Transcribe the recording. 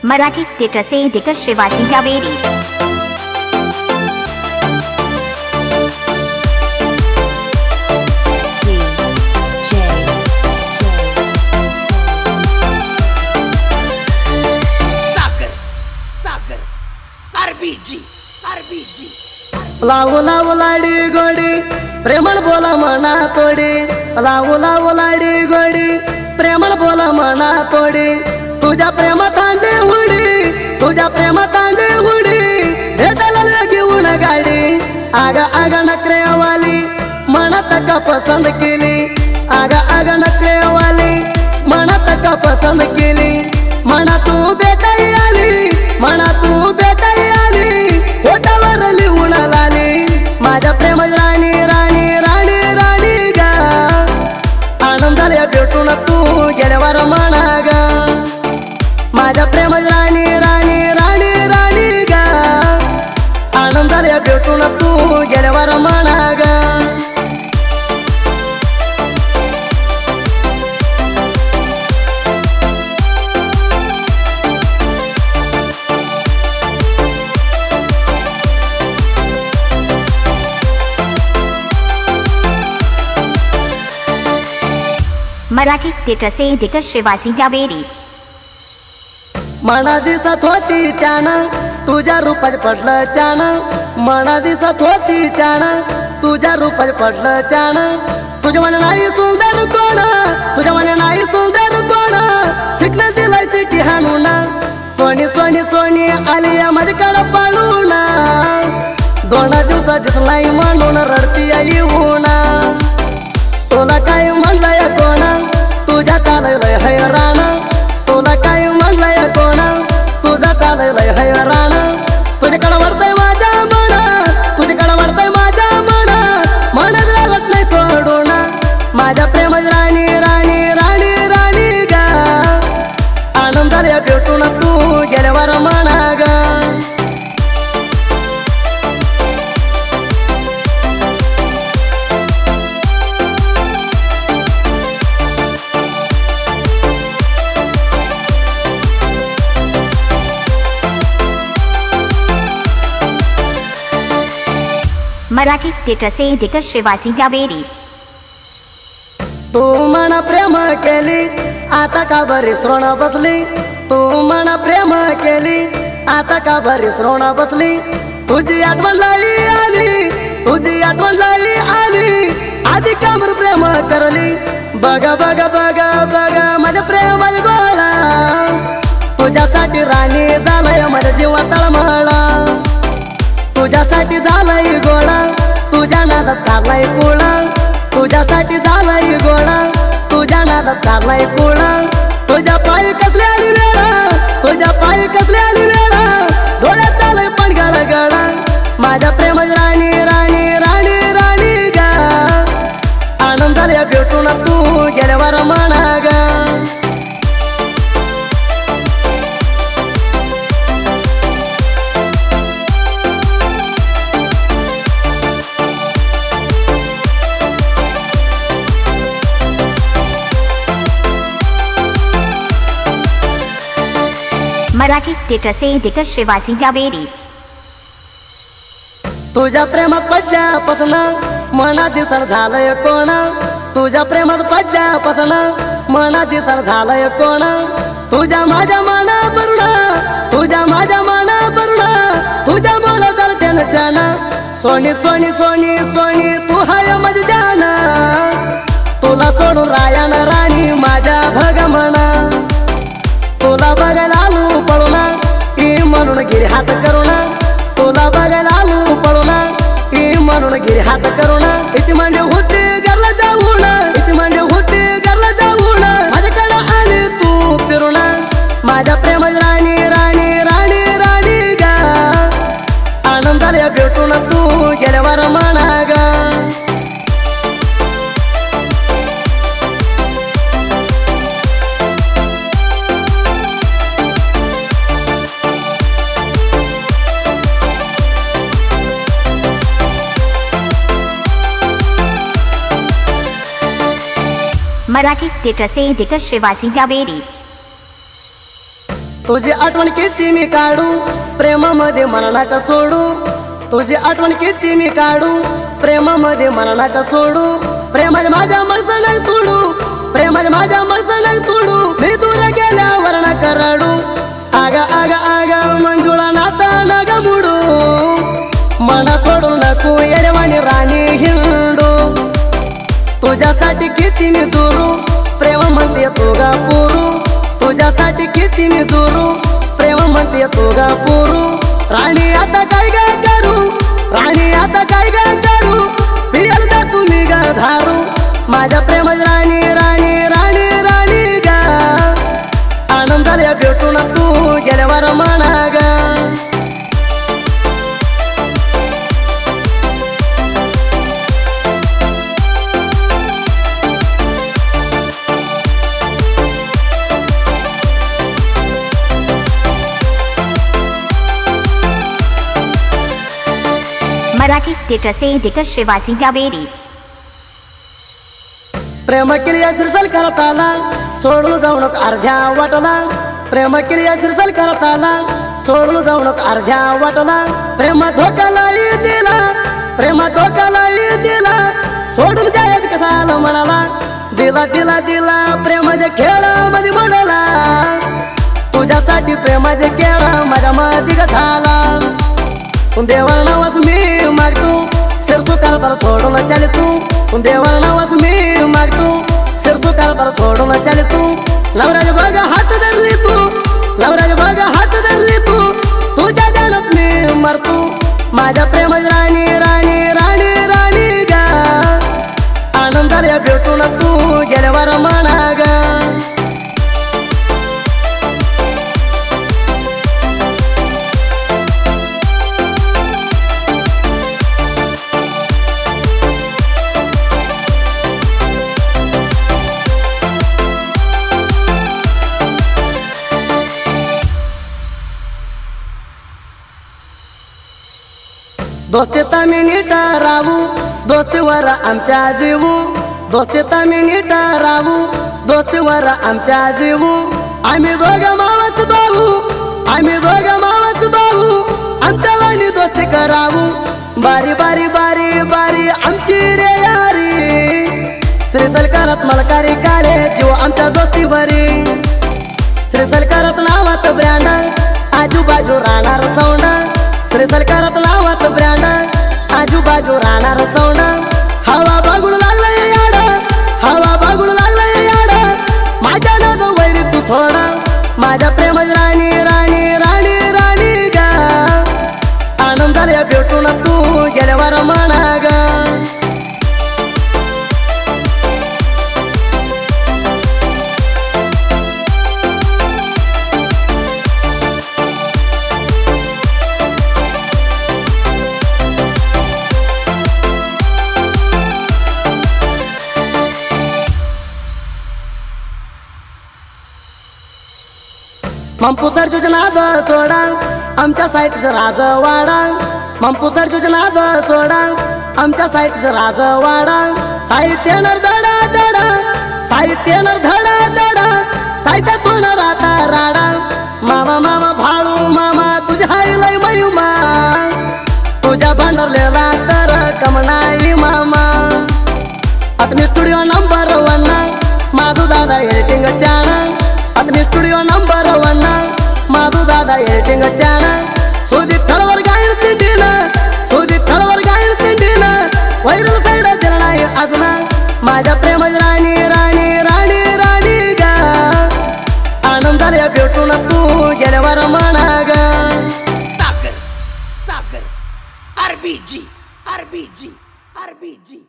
Marathi status editor श्रीवासी जावेरी। लावू लावू लाडी गोडी प्रेमळ बोला मना तोडी, लावू लावू लाडी गोडी प्रेमळ बोला मना तोडी, तुझ्या प्रेमात आंजे उडी, तुझ्या प्रेमात आंजे उडी, भेटायला घेऊन गाडी, आगा आगा नखरेवाली मनात का पसंत केली, आगा आगा नखरेवाली मनात का पसंत केली, मना तू भेटाई आली, मना तू भेटाई आली, होटावर लिहून लाली, माझ्या प्रेम राणी राणी राणी राणी गा, आनंदाला भेटून तू गेल्यावर म्हणा गा, माझ्या प्रेम राणी राणी राणी राणी गा, आनंदाला भेटून तू गेल्यावर म्हणा गा। मराठी स्टेटस एडिटर श्रीवासी जावेरी। मना दिसत होती चान तुझ्या रूपात पडलं चान, मना दिसत होती चान तुझ्या रूपात पडलं चान, तुझ्या मन नाही सुंदर कोण, तुझ्या मन नाही सुंदर कोण, सिग्नल दिलाय सिटी हाणून, सोनी सोनी सोनी आली माझ्याकडं पाळून, 2 दिवसात दिसलाई म्हणून रडती येऊन, तुला काय म्हणलंय कोण तुझ्या चाललंय हैराण, तुला काय म्हणलंय कोण तुझा चाललंय हैराण, तुझ्याकडं वरतय माझ्या मन, तुझ्याकडं वरतय माझ्या मन, मनच लागत नाही सोडून, माझ्या प्रेम राणी राणी राणी राणी गा, आनंदाला भेटून तू गेल्यावर म्हणा गा। मराठी स्टेटस एडिटर श्रीवासी जावेरी। तू मना प्रेम केली आता का बरी श्रोण बसली, तू मना प्रेम केली आता का बरी श्रोण बसली, तुझी आठवण लई आली, तुझी आठवण लई आली, आधी कामर प्रेम करली, बघा बघा बघा बघा माझ्या प्रेमाचा गोळा, तुझ्यासाठी राणी झालंय माझ्या जीवा तळमळा, तुझ्यासाठी झालंय गोळा, तुझ्या नादात चाललाय कुळा, तुझ्यासाठी झालंय गोळा, तुझ्या नादात चाललाय कुळा, तुझ्या पायी कसल्या आली वेळा, तुझ्या पायी कसल्या आली वेळा, डोळ्यात चालय पण गळा गळा, माझ्या प्रेम राणी राणी राणी राणी गा, आनंदाला भेटून तू गेल्यावर म्हणा गा। मराठी स्टेटस एडिटर श्रीवासी जावेरी। तुझ्या प्रेमात पडल्यापासून मना दिसर झालंय कोण, तुझ्या प्रेमात पडल्यापासून मना दिसर झालंय कोण, तुझ्या माझ्या मना परुणा, तुझ्या माझ्या मना परुणा, तुझ्या मला जर टेन्शन, सोनी सोनी सोनी सोनी तू हाय माझी जान, तुला सोडून रायन राणी माझ्या भगमना, तुला बघायला आलू पळून की म्हणून गिरी हात करून, तुला बघायला आलू पळून की म्हणून गिरी हात करून, इथे म्हणजे होते घरला जाऊन, इथे म्हणजे होते घरला जाऊन, माझ्याकडं आली तू फिरून, माझ्या प्रेम राणी राणी राणी राणी गा, आनंदाला भेटून तू गेल्यावर म्हणा गा। मराठी स्टेटस एडिटर श्रीवासी जावेरी। तुझी आठवण किती मी काढू प्रेमामध्ये मला नका सोडू तुझी आठवण किती मी काढू प्रेमामध्ये मला नका सोडू प्रेमाच्या माझ्या मरसण तोडू प्रेमाच्या माझ्या मरसण तोडू मी दूर गेल्यावर नका रडू आगा आगा आगा मंजुळा नाता नका मुडू मना सोडू नको येडवानी राणी हिंडू तुझ्यासाठी किती मी जोरू प्रेम म्हणते तू गा पुरू तुझ्यासाठी किती मी जोरू प्रेम म्हणते तू गा पुरू राणी आता काय गा करू राणी आता काय गा करू पियलदा तुम्ही गा धारू माझ्या प्रेमाची राणी राणी राणी राणी गा आनंदाला भेटून तू गेल्यावर म्हणा गा मराठी स्टेटस एडिटर श्रीवासी गावेरी प्रेम केली श्रीसल करत आला सोडून जाऊ नको अर्ध्या वाटला प्रेम केली श्रीसल करत आला सोडून जाऊ नको अर्ध्या वाटला प्रेम धोकालाही दिला प्रेम धोकालाही दिला सोडून जायच कसा आला म्हणाला दिला दिला दिला प्रेमाच्या खेळामध्ये म्हणाला तुझ्यासाठी प्रेमाचे खेळ माझ्या मध्ये झाला देवाला नावास मी मागतो सिरसू कारभार सोडून चाले तू देवाला नावास मी मागतो सिरसू कारभार सोडून चाले तू नवराज बघा हात धरली तू नवराज बघा हात धरली तू तुझ्या ध्यानात मी मरतो माझ्या प्रेमाची राणी राणी राणी राणी गा आनंदाला भेटून तू गेल्यावर म्हणा गा दोस्तीता मी नीट राहू दोस्तीवर आमच्या जीवू दोस्तीता मी नीट राहू दोस्तीवर आमच्या जीवू आम्ही दोघं मावस भाऊ आम्ही दोघं मावस भाऊ आमच्या वाणी दोस्ती करावू बारी बारी बारी बारी आमची रे यारी श्रीसल करत मलकारी कारे जीव आमच्या दोस्ती बरी श्रीसल करत नावात ब्रँड आजूबाजू राहणार सौंड श्रीसल करत नावात ब्रँड आजूबाजू राहणार सौंड हवा बघून लागलं याड हवा बघून लागलं याड माझ्या नाद वैरी तू सोड माझ्या प्रेमाची राणी राणी राणी राणी गा आनंदाला भेटून तू गेल्यावर म्हणा गा मंपूसर नाद सोडा आमच्या साहित्यचं राजवाडा मंपूसर नाद सोडा आमच्या साहित्यचं राजवाडा साहित्यनर धडा धडा साहित्यनर धडा धडा साहित्यातून राहता राडा मामा मामा भाळू मामा तुझ्या हायलय महिमा तुझ्या भांडरलेला तर कमनाई मामा अग्नि स्टुडिओ नंबर 1 माधू दादा एडिटिंग चॅनल अग्नि स्टुडिओ नंबर 1 माधू दादा एडिटिंग चॅनल सुदीप थळवर गायन तिंडीला सुदीप थळवर गायन तिंडीला वैरल साईड दिला नाही अजून माझ्या प्रेमाची राणी राणी राणी राणी गा आनंदाला भेटून तू गेल्यावर म्हणा गा Sagar Sagar RBG RBG RBG